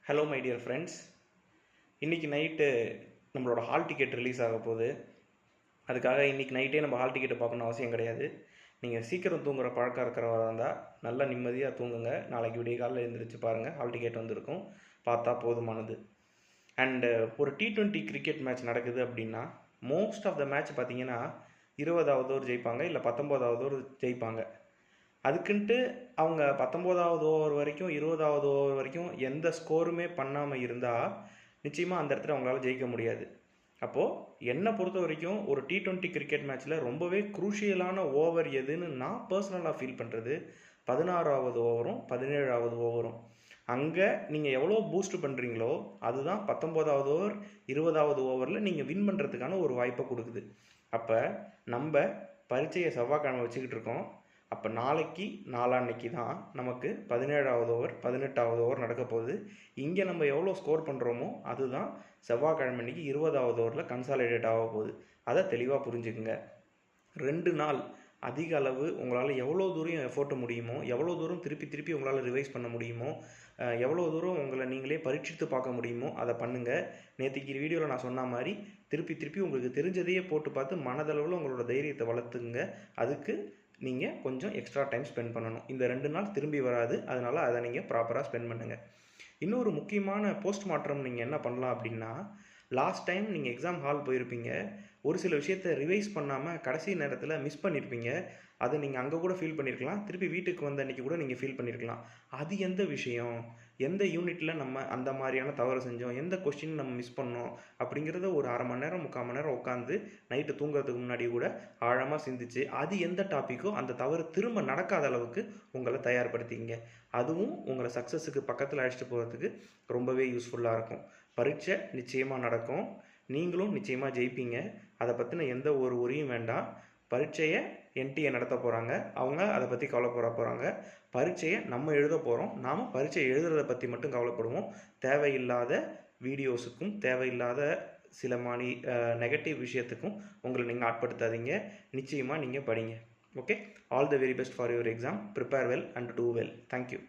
Hello my dear friends, இன்றைக்கி night நம்மளோட hall ticket release ஆக போகுது. அதுக்காக இன்றைக்கி நைட்டே நம்ம ஹால் டிக்கெட்டை பார்க்கணும் அவசியம் கிடையாது. நீங்கள் சீக்கிரம் தூங்குகிற பழக்கம் இருக்கிறவராக இருந்தால் நல்லா நிம்மதியாக தூங்குங்க. நாளைக்கு விடிய காலையில் எழுந்திரிச்சு பாருங்கள், ஹால் டிக்கெட் வந்திருக்கும், பார்த்தா போதுமானது. அண்டு ஒரு T20 கிரிக்கெட் மேட்ச் நடக்குது அப்படின்னா மோஸ்ட் ஆஃப் த மேட்ச் பார்த்தீங்கன்னா 20வது ஓவர் ஜெயிப்பாங்க, இல்லை 19வது ஓவர் ஜெயிப்பாங்க. அதுக்குன்ட்டு அவங்க 19வது ஓவர் வரைக்கும் 20வது ஓவர் வரைக்கும் எந்த ஸ்கோருமே பண்ணாமல் இருந்தால் நிச்சயமாக அந்த இடத்துல அவங்களால ஜெயிக்க முடியாது. அப்போது என்னை பொறுத்த வரைக்கும் ஒரு T20 கிரிக்கெட் மேட்ச்சில் ரொம்பவே குரூஷியலான ஓவர் எதுன்னு நான் பர்சனலாக ஃபீல் பண்ணுறது 16வது ஓவரும் 17வது ஓவரும். அங்கே நீங்கள் எவ்வளோ பூஸ்ட் பண்ணுறீங்களோ அதுதான் 19வது ஓவர் 20வது ஓவரில் நீங்கள் வின் பண்ணுறதுக்கான ஒரு வாய்ப்பை கொடுக்குது. அப்போ நம்ம பரீட்சையை செவ்வாய்க்கிழமை வச்சுக்கிட்டு இருக்கோம். அப்போ நாளைக்கு நாளான்னைக்கு தான் நமக்கு 17வது ஓவர் 18வது ஓவர் நடக்க போகுது. இங்கே நம்ம எவ்வளோ ஸ்கோர் பண்ணுறோமோ அதுதான் செவ்வாய்க்கிழமை அன்றைக்கி 20வது ஓவரில் கன்சாலிடேட் ஆக போகுது. அதை தெளிவாக புரிஞ்சுக்குங்க. 2 நாள் அதிக அளவு உங்களால் எவ்வளோ தூரம் எஃபோர்ட் முடியுமோ, எவ்வளோ தூரம் திருப்பி உங்களால் ரிவைஸ் பண்ண முடியுமோ, எவ்வளோ தூரம் உங்களை நீங்களே பரீட்சித்து பார்க்க முடியுமோ அதை பண்ணுங்கள். நேற்றுக்கு வீடியோவில் நான் சொன்ன மாதிரி திருப்பி உங்களுக்கு தெரிஞ்சதையே போட்டு பார்த்து மனதளவில் உங்களோட தைரியத்தை வளர்த்துங்க. அதுக்கு நீங்கள் கொஞ்சம் எக்ஸ்ட்ரா டைம் ஸ்பெண்ட் பண்ணணும். இந்த 2 நாள் திரும்பி வராது, அதனால் அதை நீங்கள் ப்ராப்பராக ஸ்பெண்ட் பண்ணுங்கள். இன்னொரு முக்கியமான போஸ்ட் மார்ட்டம் நீங்கள் என்ன பண்ணலாம் அப்படின்னா, லாஸ்ட் டைம் நீங்கள் எக்ஸாம் ஹால் போயிருப்பீங்க, ஒரு சில விஷயத்தை ரிவைஸ் பண்ணாமல் கடைசி நேரத்தில் மிஸ் பண்ணியிருப்பீங்க. அதை நீங்கள் அங்கே கூட ஃபீல் பண்ணியிருக்கலாம், திருப்பி வீட்டுக்கு வந்த அன்றைக்கி கூட நீங்கள் ஃபீல் பண்ணியிருக்கலாம். அது எந்த விஷயம், எந்த யூனிட்டில் நம்ம அந்த மாதிரியான தவறு செஞ்சோம், எந்த கொஸ்டின் நம்ம மிஸ் பண்ணோம் அப்படிங்கிறத ஒரு அரை மணி நேரம் 3/4 மணி நேரம் உட்காந்து நைட்டு தூங்குறதுக்கு முன்னாடி கூட ஆழமாக சிந்திச்சு அது எந்த டாப்பிக்கோ அந்த தவறு திரும்ப நடக்காத அளவுக்கு உங்களை தயார்படுத்திங்க. அதுவும் உங்களை சக்ஸஸுக்கு பக்கத்தில் அழைச்சிட்டு போகிறதுக்கு ரொம்பவே யூஸ்ஃபுல்லாக இருக்கும். பரீட்சை நிச்சயமாக நடக்கும், நீங்களும் நிச்சயமாக ஜெயிப்பீங்க. அதை பற்றின எந்த ஒரு உரியும் வேண்டாம். பரீட்சையை NTA நடத்த போகிறாங்க, அவங்க அதை பற்றி கவலைப்பட போகிறாங்க. பரீட்சையை நம்ம எழுத போகிறோம், நாம் பரீட்சை எழுதுறதை பற்றி மட்டும் கவலைப்படுவோம். தேவையில்லாத வீடியோஸுக்கும் தேவையில்லாத சில நெகட்டிவ் விஷயத்துக்கும் உங்களை நீங்கள் ஆட்படுத்தாதீங்க. நிச்சயமாக நீங்கள் படிங்க. Okay, all the very best for your exam. Prepare well and do well. Thank you.